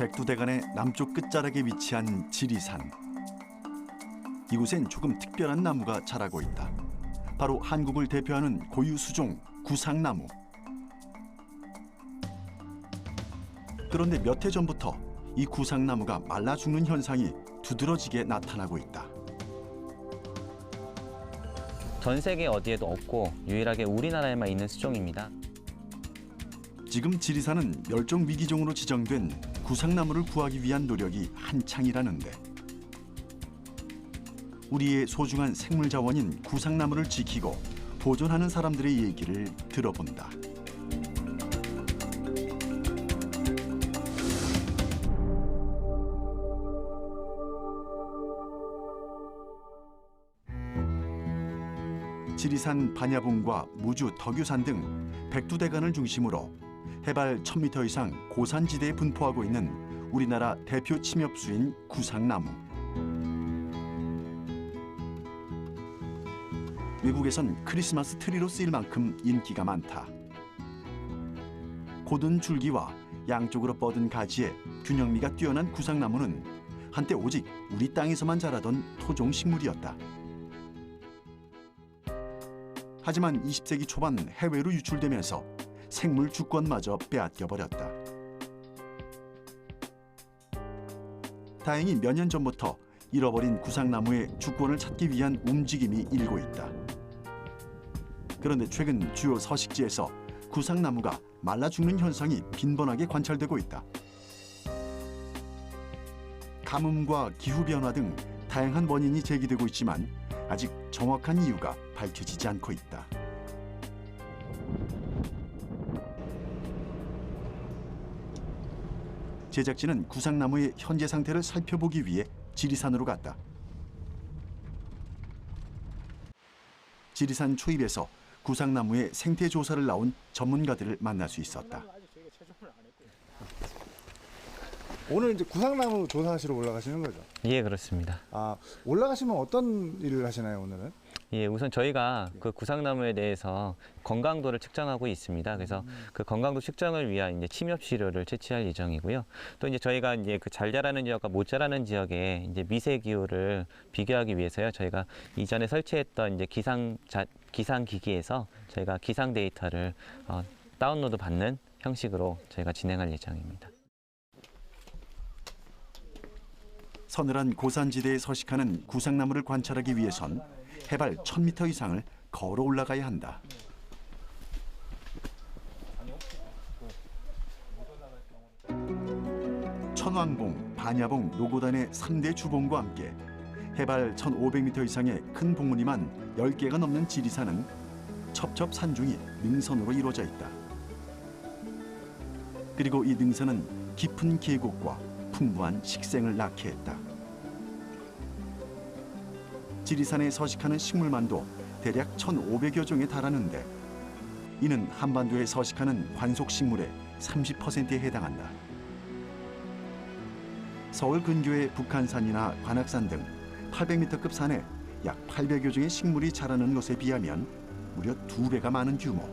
백두대간의 남쪽 끝자락에 위치한 지리산. 이곳엔 조금 특별한 나무가 자라고 있다. 바로 한국을 대표하는 고유 수종 구상나무. 그런데 몇 해 전부터 이 구상나무가 말라 죽는 현상이 두드러지게 나타나고 있다. 전 세계 어디에도 없고 유일하게 우리나라에만 있는 수종입니다. 지금 지리산은 멸종 위기종으로 지정된 구상나무를 구하기 위한 노력이 한창이라는데, 우리의 소중한 생물 자원인 구상나무를 지키고 보존하는 사람들의 얘기를 들어본다. 지리산 반야봉과 무주 덕유산 등 백두대간을 중심으로 해발 1000m 이상 고산지대에 분포하고 있는 우리나라 대표 침엽수인 구상나무. 외국에선 크리스마스 트리로 쓰일 만큼 인기가 많다. 곧은 줄기와 양쪽으로 뻗은 가지에 균형미가 뛰어난 구상나무는 한때 오직 우리 땅에서만 자라던 토종 식물이었다. 하지만 20세기 초반 해외로 유출되면서 생물 주권마저 빼앗겨버렸다. 다행히 몇 년 전부터 잃어버린 구상나무의 주권을 찾기 위한 움직임이 일고 있다. 그런데 최근 주요 서식지에서 구상나무가 말라 죽는 현상이 빈번하게 관찰되고 있다. 가뭄과 기후변화 등 다양한 원인이 제기되고 있지만 아직 정확한 이유가 밝혀지지 않고 있다. 제작진은 구상나무의 현재 상태를 살펴보기 위해 지리산으로 갔다. 지리산 초입에서 구상나무의 생태 조사를 나온 전문가들을 만날 수 있었다. 오늘 이제 구상나무 조사하시러 올라가시는 거죠? 예, 그렇습니다. 아, 올라가시면 어떤 일을 하시나요, 오늘은? 예, 우선 저희가 그 구상나무에 대해서 건강도를 측정하고 있습니다. 그래서 그 건강도 측정을 위한 이제 침엽 시료를 채취할 예정이고요. 또 이제 저희가 이제 그 잘 자라는 지역과 못 자라는 지역의 이제 미세 기후를 비교하기 위해서요. 저희가 이전에 설치했던 이제 기상 기기에서 저희가 기상 데이터를 다운로드 받는 형식으로 저희가 진행할 예정입니다. 서늘한 고산지대에 서식하는 구상나무를 관찰하기 위해선 해발 1000m 이상을 걸어 올라가야 한다. 천왕봉, 반야봉, 노고단의 3대 주봉과 함께 해발 1500m 이상의 큰 봉우리만 10개가 넘는 지리산은 첩첩산중이 능선으로 이루어져 있다. 그리고 이 능선은 깊은 계곡과 풍부한 식생을 낳게 했다. 지리산에 서식하는 식물만도 대략 1,500여 종에 달하는데, 이는 한반도에 서식하는 관속식물의 30%에 해당한다. 서울 근교의 북한산이나 관악산 등 800m급 산에 약 800여 종의 식물이 자라는 것에 비하면 무려 2배가 많은 규모.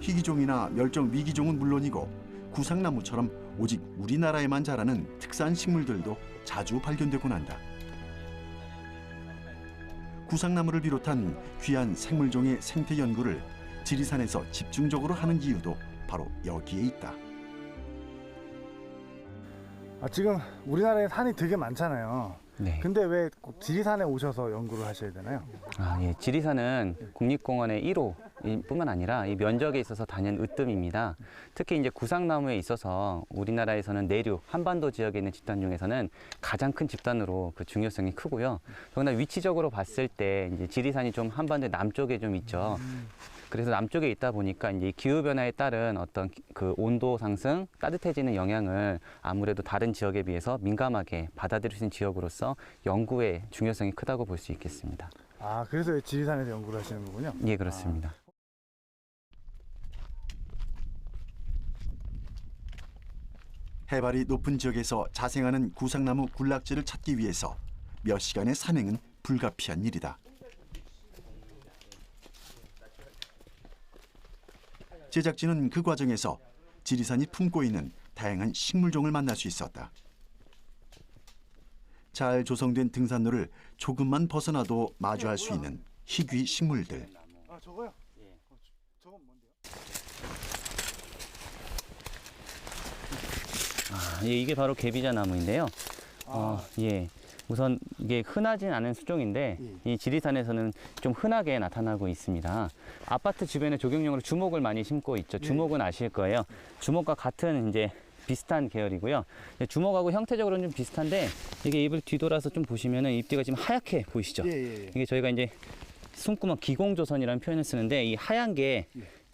희귀종이나 멸종 위기종은 물론이고 구상나무처럼 오직 우리나라에만 자라는 특산 식물들도 자주 발견되곤 한다. 구상나무를 비롯한 귀한 생물종의 생태 연구를 지리산에서 집중적으로 하는 이유도 바로 여기에 있다. 지금 우리나라에 산이 되게 많잖아요. 네. 근데 왜 꼭 지리산에 오셔서 연구를 하셔야 되나요? 예. 지리산은 국립공원의 1호뿐만 아니라 이 면적에 있어서 단연 으뜸입니다. 특히 이제 구상나무에 있어서 우리나라에서는 내륙, 한반도 지역에 있는 집단 중에서는 가장 큰 집단으로 그 중요성이 크고요. 더구나 위치적으로 봤을 때 이제 지리산이 좀 한반도 남쪽에 좀 있죠. 그래서 남쪽에 있다 보니까 이제 기후 변화에 따른 어떤 그 온도 상승, 따뜻해지는 영향을 아무래도 다른 지역에 비해서 민감하게 받아들일 수 있는 지역으로서 연구의 중요성이 크다고 볼 수 있겠습니다. 아, 그래서 지리산에서 연구를 하시는 거군요? 예, 그렇습니다. 해발이 높은 지역에서 자생하는 구상나무 군락지를 찾기 위해서 몇 시간의 산행은 불가피한 일이다. 제작진은 그 과정에서 지리산이 품고 있는 다양한 식물종을 만날 수 있었다. 잘 조성된 등산로를 조금만 벗어나도 마주할 수 있는 희귀 식물들. 아 저거요? 저건 뭔데요? 이게 바로 개비자 나무인데요. 예. 우선 이게 흔하진 않은 수종인데 이 지리산에서는 좀 흔하게 나타나고 있습니다. 아파트 주변에 조경용으로 주목을 많이 심고 있죠. 주목은 아실 거예요. 주목과 같은 이제 비슷한 계열이고요. 주목하고 형태적으로는 좀 비슷한데 이게 잎을 뒤돌아서 좀 보시면은 잎뒤가 지금 하얗게 보이시죠? 이게 저희가 이제 숨구멍 기공조선이라는 표현을 쓰는데 이 하얀 게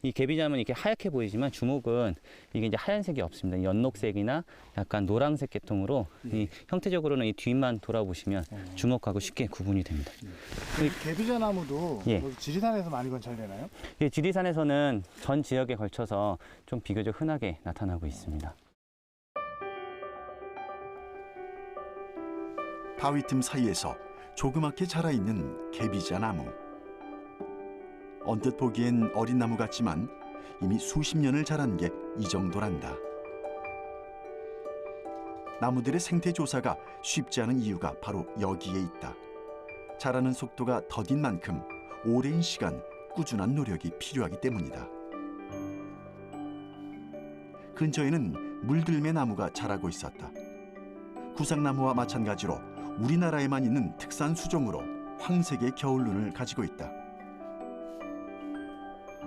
이 개비자는 이렇게 하얗게 보이지만 주목은 이게 이제 하얀색이 없습니다. 연녹색이나 약간 노란색 계통으로 이 형태적으로는 이 뒤만 돌아보시면 주목하고 쉽게 구분이 됩니다. 개비자 나무도 예. 뭐 지리산에서 많이 관찰되나요? 이 지리산에서는 전 지역에 걸쳐서 좀 비교적 흔하게 나타나고 있습니다. 바위 틈 사이에서 조그맣게 자라있는 개비자 나무. 언뜻 보기엔 어린 나무 같지만 이미 수십 년을 자란 게 이 정도란다. 나무들의 생태 조사가 쉽지 않은 이유가 바로 여기에 있다. 자라는 속도가 더딘 만큼 오랜 시간 꾸준한 노력이 필요하기 때문이다. 근처에는 물들매 나무가 자라고 있었다. 구상나무와 마찬가지로 우리나라에만 있는 특산 수종으로 황색의 겨울눈을 가지고 있다.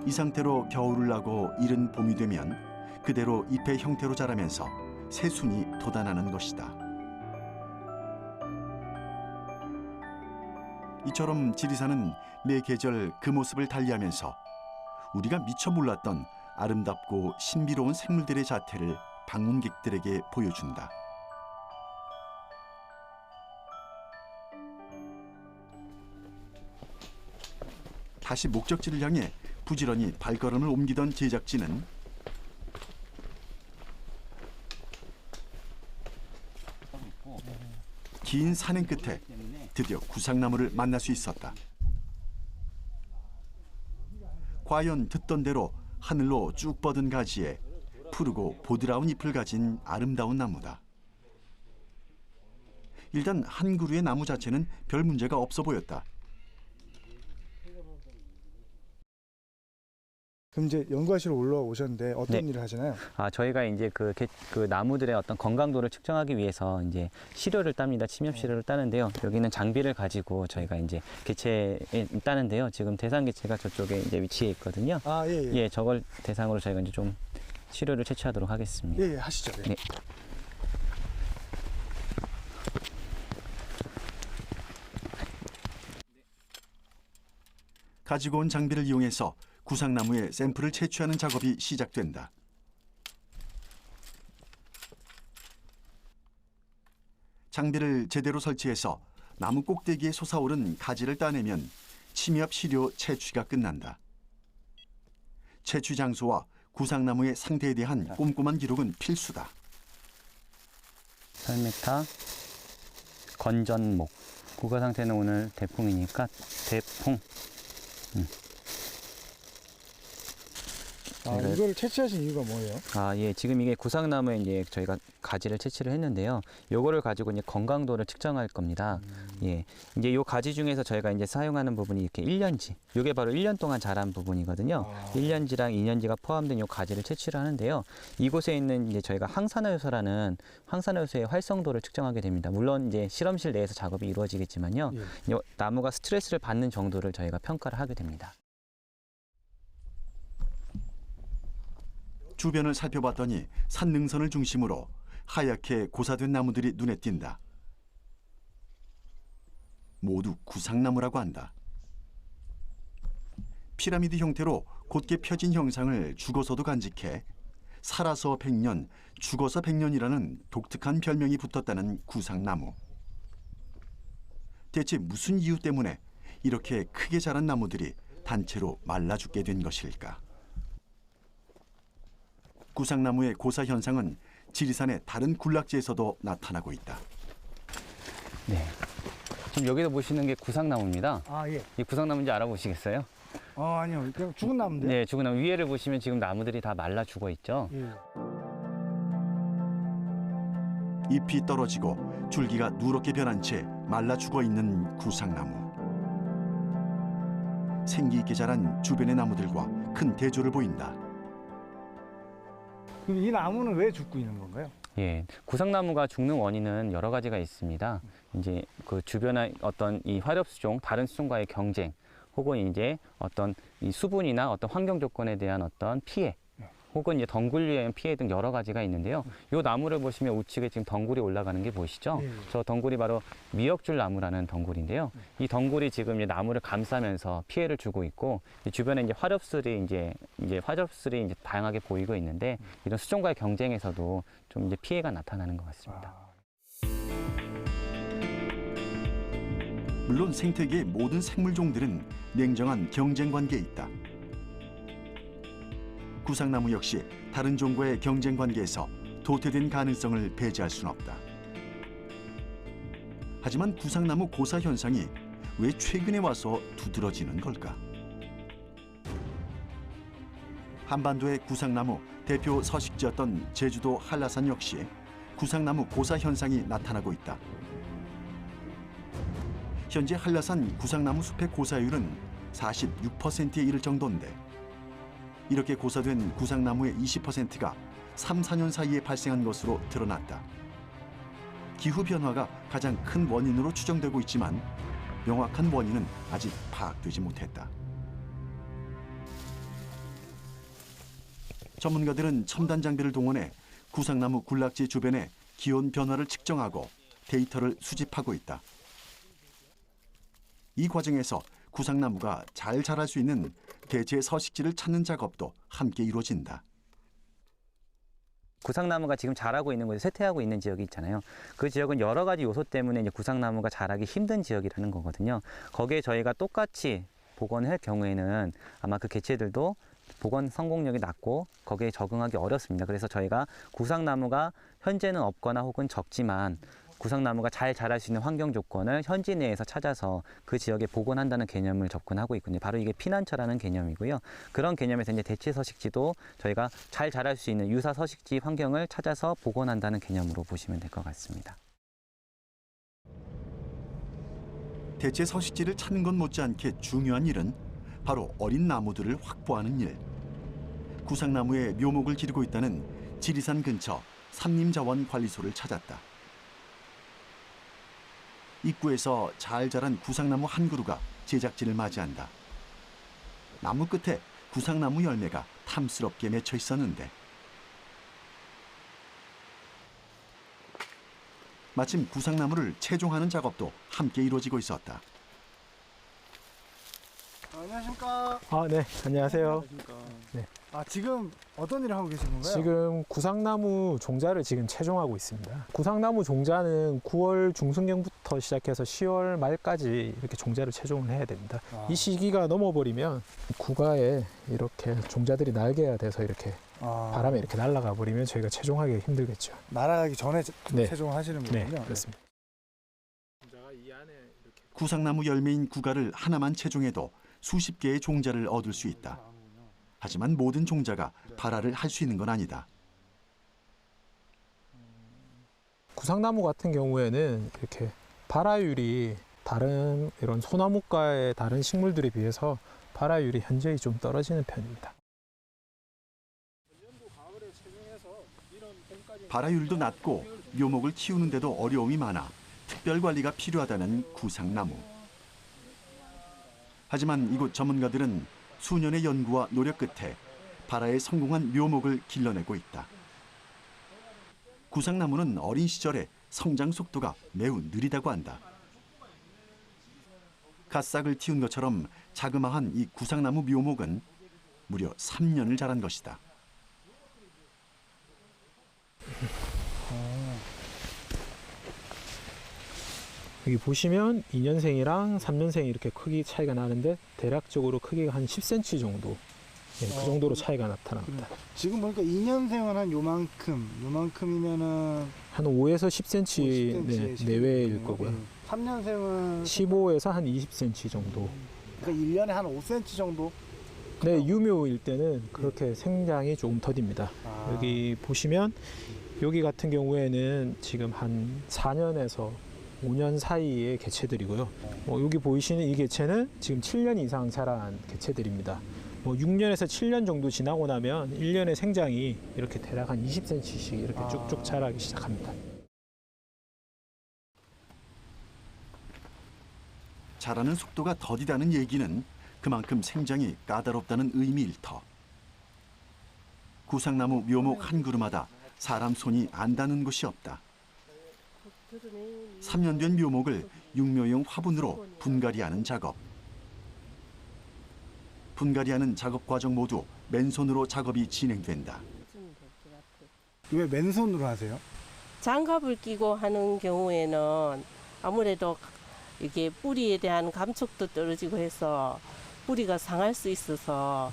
이 상태로 겨울을 나고 이른 봄이 되면 그대로 잎의 형태로 자라면서 새순이 돋아나는 것이다. 이처럼 지리산은 매 계절 그 모습을 달리하면서 우리가 미처 몰랐던 아름답고 신비로운 생물들의 자태를 방문객들에게 보여준다. 다시 목적지를 향해 부지런히 발걸음을 옮기던 제작진은 긴 산행 끝에 드디어 구상나무를 만날 수 있었다. 과연 듣던 대로 하늘로 쭉 뻗은 가지에 푸르고 보드라운 잎을 가진 아름다운 나무다. 일단 한 그루의 나무 자체는 별 문제가 없어 보였다. 그럼 이제 연구하시러 올라오셨는데 어떤 일을 하시나요? 저희가 이제 그 나무들의 어떤 건강도를 측정하기 위해서 이제 시료를 땁니다. 침엽 시료를 따는데요. 여기는 장비를 가지고 저희가 이제 개체에 따는데요. 지금 대상 개체가 저쪽에 이제 위치해 있거든요. 예, 저걸 대상으로 저희가 이제 좀 시료를 채취하도록 하겠습니다. 예, 하시죠. 네. 네. 가지고 온 장비를 이용해서 구상나무의 샘플을 채취하는 작업이 시작된다. 장비를 제대로 설치해서 나무 꼭대기에 솟아오른 가지를 따내면 침엽 시료 채취가 끝난다. 채취 장소와 구상나무의 상태에 대한 꼼꼼한 기록은 필수다. 설메타, 건전목. 국어 상태는 오늘 대풍이니까 대풍. 이걸 채취하신 이유가 뭐예요? 예, 지금 이게 구상나무에 이제 저희가 가지를 채취를 했는데요. 요거를 가지고 이제 건강도를 측정할 겁니다. 예, 이제 요 가지 중에서 저희가 이제 사용하는 부분이 이렇게 1년지. 요게 바로 1년 동안 자란 부분이거든요. 1년지랑 2년지가 포함된 요 가지를 채취를 하는데요. 이곳에 있는 이제 저희가 항산화효소라는 항산화효소의 활성도를 측정하게 됩니다. 물론 이제 실험실 내에서 작업이 이루어지겠지만요. 요 나무가 스트레스를 받는 정도를 저희가 평가를 하게 됩니다. 주변을 살펴봤더니 산 능선을 중심으로 하얗게 고사된 나무들이 눈에 띈다. 모두 구상나무라고 한다. 피라미드 형태로 곧게 펴진 형상을 죽어서도 간직해 살아서 100년, 죽어서 100년이라는 독특한 별명이 붙었다는 구상나무. 대체 무슨 이유 때문에 이렇게 크게 자란 나무들이 단체로 말라 죽게 된 것일까? 구상나무의 고사 현상은 지리산의 다른 군락지에서도 나타나고 있다. 네. 지금 여기서 보시는 게 구상나무입니다. 예. 이 구상나무인지 알아보시겠어요? 아니요. 그냥 죽은 나무인데. 네, 죽은 나무 위에를 보시면 지금 나무들이 다 말라 죽어 있죠. 예. 잎이 떨어지고 줄기가 누렇게 변한 채 말라 죽어 있는 구상나무. 생기 있게 자란 주변의 나무들과 큰 대조를 보인다. 그럼 이 나무는 왜 죽고 있는 건가요? 예, 구상나무가 죽는 원인은 여러 가지가 있습니다. 이제 그 주변의 어떤 이 화렵 수종, 다른 수종과의 경쟁, 혹은 이제 어떤 이 수분이나 어떤 환경 조건에 대한 어떤 피해, 혹은 이제 덩굴류에 의한 피해 등 여러 가지가 있는데요. 이 나무를 보시면 우측에 지금 덩굴이 올라가는 게 보이시죠? 저 덩굴이 바로 미역줄 나무라는 덩굴인데요. 이 덩굴이 지금 이제 나무를 감싸면서 피해를 주고 있고, 주변에 이제 화렵술이 이제 화렵술이 이제 다양하게 보이고 있는데, 이런 수종과의 경쟁에서도 좀 이제 피해가 나타나는 것 같습니다. 물론 생태계의 모든 생물종들은 냉정한 경쟁 관계에 있다. 구상나무 역시 다른 종과의 경쟁 관계에서 도태된 가능성을 배제할 수는 없다. 하지만 구상나무 고사 현상이 왜 최근에 와서 두드러지는 걸까? 한반도의 구상나무 대표 서식지였던 제주도 한라산 역시 구상나무 고사 현상이 나타나고 있다. 현재 한라산 구상나무 숲의 고사율은 46%에 이를 정도인데, 이렇게 고사된 구상나무의 20%가 3, 4년 사이에 발생한 것으로 드러났다. 기후변화가 가장 큰 원인으로 추정되고 있지만 명확한 원인은 아직 파악되지 못했다. 전문가들은 첨단 장비를 동원해 구상나무 군락지 주변의 기온 변화를 측정하고 데이터를 수집하고 있다. 이 과정에서 구상나무가 잘 자랄 수 있는 대체 서식지를 찾는 작업도 함께 이루어진다. 구상나무가 지금 자라고 있는 곳에 쇠퇴하고 있는 지역이 있잖아요. 그 지역은 여러 가지 요소 때문에 이제 구상나무가 자라기 힘든 지역이라는 거거든요. 거기에 저희가 똑같이 복원할 경우에는 아마 그 개체들도 복원 성공력이 낮고 거기에 적응하기 어렵습니다. 그래서 저희가 구상나무가 현재는 없거나 혹은 적지만 구상나무가 잘 자랄 수 있는 환경 조건을 현지 내에서 찾아서 그 지역에 복원한다는 개념을 접근하고 있거든요. 바로 이게 피난처라는 개념이고요. 그런 개념에서 이제 대체 서식지도 저희가 잘 자랄 수 있는 유사 서식지 환경을 찾아서 복원한다는 개념으로 보시면 될 것 같습니다. 대체 서식지를 찾는 것 못지않게 중요한 일은 바로 어린 나무들을 확보하는 일. 구상나무의 묘목을 기르고 있다는 지리산 근처 산림자원관리소를 찾았다. 입구에서 잘 자란 구상나무 한 그루가 제작진을 맞이한다. 나무 끝에 구상나무 열매가 탐스럽게 맺혀 있었는데, 마침 구상나무를 채종하는 작업도 함께 이루어지고 있었다. 안녕하십니까. 네, 안녕하세요. 안녕하십니까. 네. 지금 어떤 일을 하고 계신 건가요? 지금 구상나무 종자를 지금 채종하고 있습니다. 구상나무 종자는 9월 중순경부터 시작해서 10월 말까지 이렇게 종자를 채종을 해야 됩니다. 이 시기가 넘어버리면 구가에 이렇게 종자들이 날개가 돼서 이렇게 바람에 이렇게 날아가 버리면 저희가 채종하기 힘들겠죠. 날아가기 전에 네. 채종을 하시는 네, 거군요. 그렇습니다. 종자가 이 안에 이렇게 구상나무 열매인 구가를 하나만 채종해도 수십 개의 종자를 얻을 수 있다. 하지만 모든 종자가 발화를 할 수 있는 건 아니다. 구상나무 같은 경우에는 이렇게 발화율이 다른 이런 소나무과의 다른 식물들에 비해서 발화율이 현저히 좀 떨어지는 편입니다. 발화율도 낮고 묘목을 키우는데도 어려움이 많아 특별 관리가 필요하다는 구상나무. 하지만 이곳 전문가들은 수년의 연구와 노력 끝에 발화에 성공한 묘목을 길러내고 있다. 구상나무는 어린 시절에 성장 속도가 매우 느리다고 한다. 갓싹을 틔운 것처럼 자그마한 이 구상나무 묘목은 무려 3년을 자란 것이다. 여기 보시면 2년생이랑 3년생이 이렇게 크기 차이가 나는데 대략적으로 크기가 한 10cm 정도, 그 정도로 차이가 나타납니다. 지금 보니까 2년생은 한 요만큼이면은 한 5에서 10cm, 내외일 거고요. 3년생은 15에서 한 20cm 정도. 그러니까 1년에 한 5cm 정도? 네, 유묘일 때는 그렇게 생장이 조금 더딥니다. 아. 여기 보시면 여기 같은 경우에는 지금 한 4년에서 5년 사이의 개체들이고요. 여기 보이시는 이 개체는 지금 7년 이상 자란 개체들입니다. 6년에서 7년 정도 지나고 나면 1년의 생장이 이렇게 대략 한 20cm씩 이렇게 쭉쭉 자라기 시작합니다. 자라는 속도가 더디다는 얘기는 그만큼 생장이 까다롭다는 의미일 터. 구상나무 묘목 한 그루마다 사람 손이 안 닿는 곳이 없다. 3년 된 묘목을 육묘용 화분으로 분갈이하는 작업. 분갈이하는 작업 과정 모두 맨손으로 작업이 진행된다. 왜 맨손으로 하세요? 장갑을 끼고 하는 경우에는 아무래도 이게 뿌리에 대한 감촉도 떨어지고 해서 뿌리가 상할 수 있어서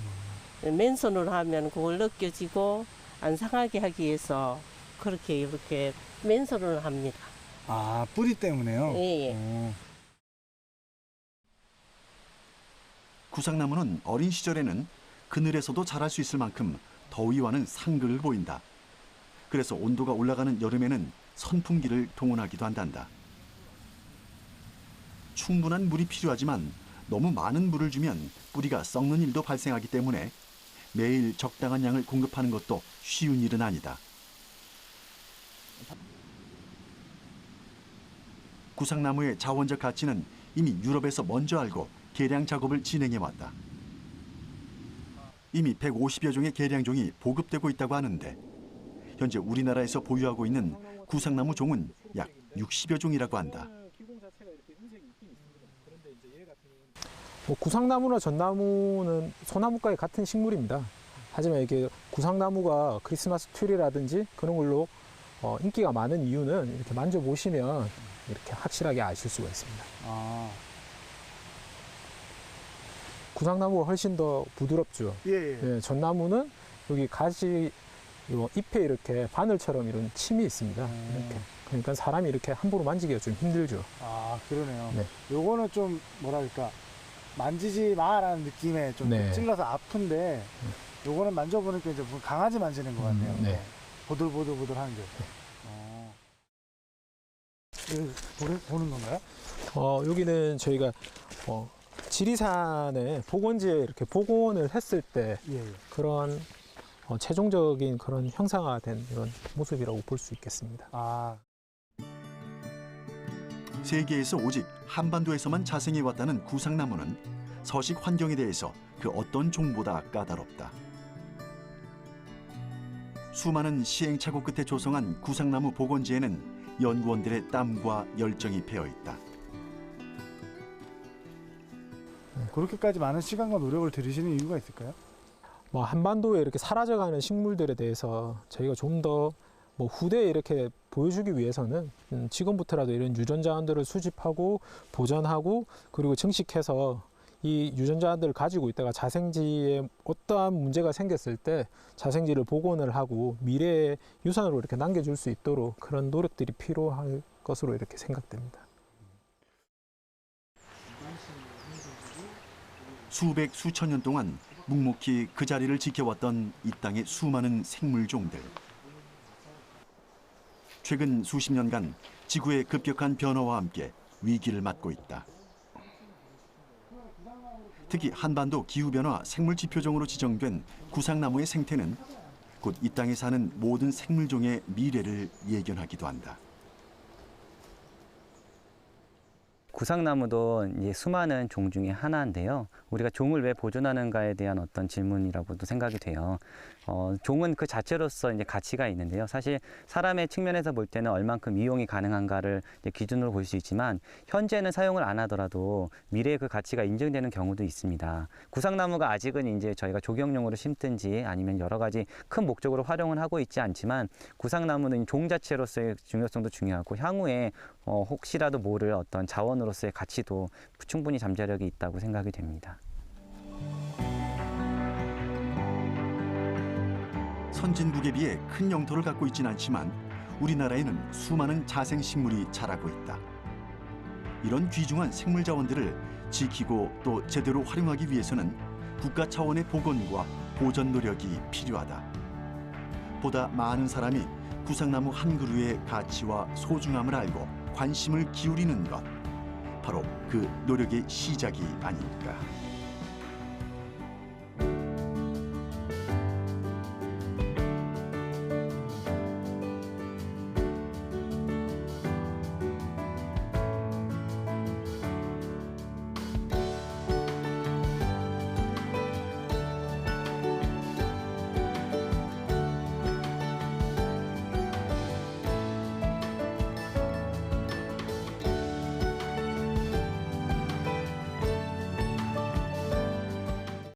맨손으로 하면 그걸 느껴지고 안 상하게 하기 위해서 그렇게 이렇게 맨손으로 합니다. 아, 뿌리 때문에요? 예, 예. 구상나무는 어린 시절에는 그늘에서도 자랄 수 있을 만큼 더위와는 상극을 보인다. 그래서 온도가 올라가는 여름에는 선풍기를 동원하기도 한단다. 충분한 물이 필요하지만 너무 많은 물을 주면 뿌리가 썩는 일도 발생하기 때문에 매일 적당한 양을 공급하는 것도 쉬운 일은 아니다. 구상나무의 자원적 가치는 이미 유럽에서 먼저 알고 개량 작업을 진행해왔다. 이미 150여 종의 개량종이 보급되고 있다고 하는데 현재 우리나라에서 보유하고 있는 구상나무 종은 약 60여 종이라고 한다. 구상나무나 전나무는 소나무과의 같은 식물입니다. 하지만 이게 구상나무가 크리스마스 트리라든지 그런 걸로 인기가 많은 이유는 이렇게 만져보시면 이렇게 확실하게 아실 수가 있습니다. 아. 구상나무가 훨씬 더 부드럽죠. 예. 예, 전나무는 여기 가지 잎에 이렇게 바늘처럼 이런 침이 있습니다. 이렇게. 그러니까 사람이 이렇게 함부로 만지기가 좀 힘들죠. 아, 그러네요. 네. 요거는 좀 뭐랄까 만지지 마라는 느낌에 좀 네. 찔러서 아픈데 요거는 만져보니까 이제 무슨 강아지 만지는 것 같네요. 네. 보들보들보들한 게. 이거 보는 건가요? 여기는 저희가 지리산의 복원지에 이렇게 복원을 했을 때 예. 그런 최종적인 그런 형상화된 이런 모습이라고 볼 수 있겠습니다. 아. 세계에서 오직 한반도에서만 자생해왔다는 구상나무는 서식 환경에 대해서 그 어떤 종보다 까다롭다. 수많은 시행착오 끝에 조성한 구상나무 복원지에는 연구원들의 땀과 열정이 배어있다. 그렇게까지 많은 시간과 노력을 들이시는 이유가 있을까요? 한반도에 이렇게 사라져가는 식물들에 대해서 저희가 좀 더 후대에 이렇게 보여주기 위해서는 지금부터라도 이런 유전자원들을 수집하고 보존하고 그리고 증식해서 이 유전자들을 가지고 있다가 자생지에 어떠한 문제가 생겼을 때 자생지를 복원을 하고 미래의 유산으로 이렇게 남겨줄 수 있도록 그런 노력들이 필요할 것으로 이렇게 생각됩니다. 수백 수천 년 동안 묵묵히 그 자리를 지켜왔던 이 땅의 수많은 생물종들. 최근 수십 년간 지구의 급격한 변화와 함께 위기를 맞고 있다. 특히 한반도 기후변화 생물지표종으로 지정된 구상나무의 생태는 곧 이 땅에 사는 모든 생물종의 미래를 예견하기도 한다. 구상나무도 이제 수많은 종 중에 하나인데요. 우리가 종을 왜 보존하는가에 대한 어떤 질문이라고도 생각이 돼요. 종은 그 자체로서 이제 가치가 있는데요. 사실 사람의 측면에서 볼 때는 얼만큼 이용이 가능한가를 이제 기준으로 볼 수 있지만 현재는 사용을 안 하더라도 미래에 그 가치가 인정되는 경우도 있습니다. 구상나무가 아직은 이제 저희가 조경용으로 심든지 아니면 여러 가지 큰 목적으로 활용을 하고 있지 않지만 구상나무는 종 자체로서의 중요성도 중요하고 향후에 혹시라도 모를 어떤 자원으로서의 가치도 충분히 잠재력이 있다고 생각이 됩니다. 선진국에 비해 큰 영토를 갖고 있진 않지만 우리나라에는 수많은 자생식물이 자라고 있다. 이런 귀중한 생물 자원들을 지키고 또 제대로 활용하기 위해서는 국가 차원의 복원과 보존 노력이 필요하다. 보다 많은 사람이 구상나무 한 그루의 가치와 소중함을 알고 관심을 기울이는 것, 바로 그 노력의 시작이 아닐까.